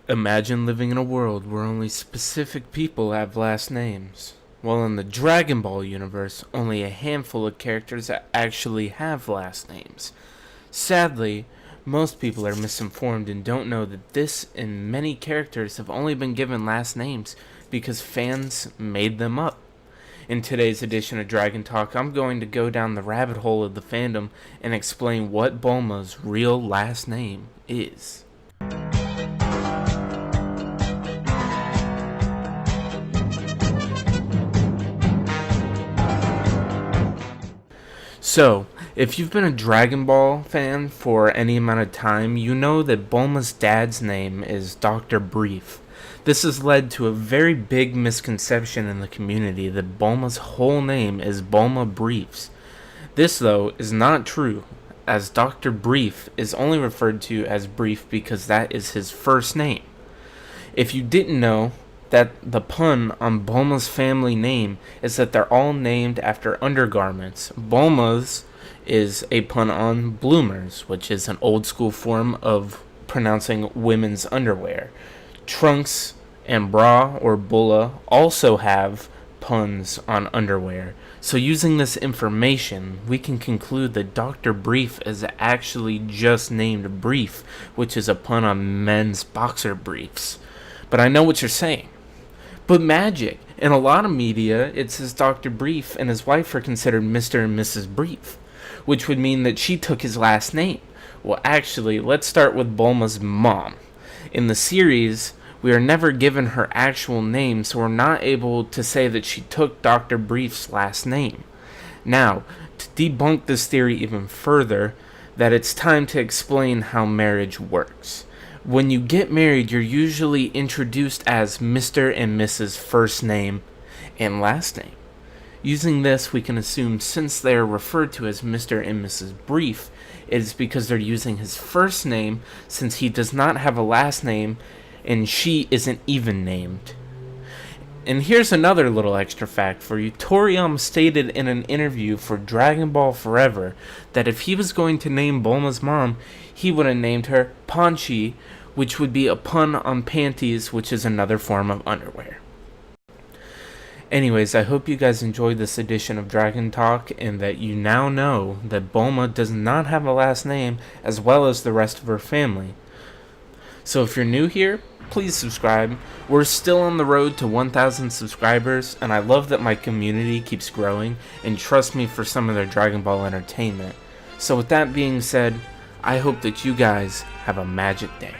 Imagine living in a world where only specific people have last names. While in the Dragon Ball universe, only a handful of characters actually have last names. Sadly, most people are misinformed and don't know that this and many characters have only been given last names because fans made them up. In today's edition of Dragon Talk, I'm going to go down the rabbit hole of the fandom and explain what Bulma's real last name is. So, if you've been a Dragon Ball fan for any amount of time, you know that Bulma's dad's name is Dr. Brief. This has led to a very big misconception in the community that Bulma's whole name is Bulma Briefs. This, though, is not true, as Dr. Brief is only referred to as Brief because that is his first name. If you didn't know, that the pun on Bulma's family name is that they're all named after undergarments. Bulma's is a pun on bloomers, which is an old school form of pronouncing women's underwear. Trunks and bra or bulla also have puns on underwear. So using this information, we can conclude that Dr. Brief is actually just named Brief, which is a pun on men's boxer briefs. But I know what you're saying. But magic. In a lot of media, it says Dr. Brief and his wife are considered Mr. and Mrs. Brief, which would mean that she took his last name. Well, actually, let's start with Bulma's mom. In the series, we are never given her actual name, so we're not able to say that she took Dr. Brief's last name. Now, to debunk this theory even further, that it's time to explain how marriage works. When you get married, you're usually introduced as Mr. and Mrs. first name and last name. Using this, we can assume since they are referred to as Mr. and Mrs. Brief, it is because they're using his first name since he does not have a last name and she isn't even named. And here's another little extra fact for you. Toriyama stated in an interview for Dragon Ball Forever that if he was going to name Bulma's mom, he would have named her Panchi, which would be a pun on panties, which is another form of underwear. Anyways, I hope you guys enjoyed this edition of Dragon Talk and that you now know that Bulma does not have a last name as well as the rest of her family. So if you're new here, please subscribe. We're still on the road to 1,000 subscribers, and I love that my community keeps growing and trust me for some of their Dragon Ball entertainment. So with that being said, I hope that you guys have a magic day.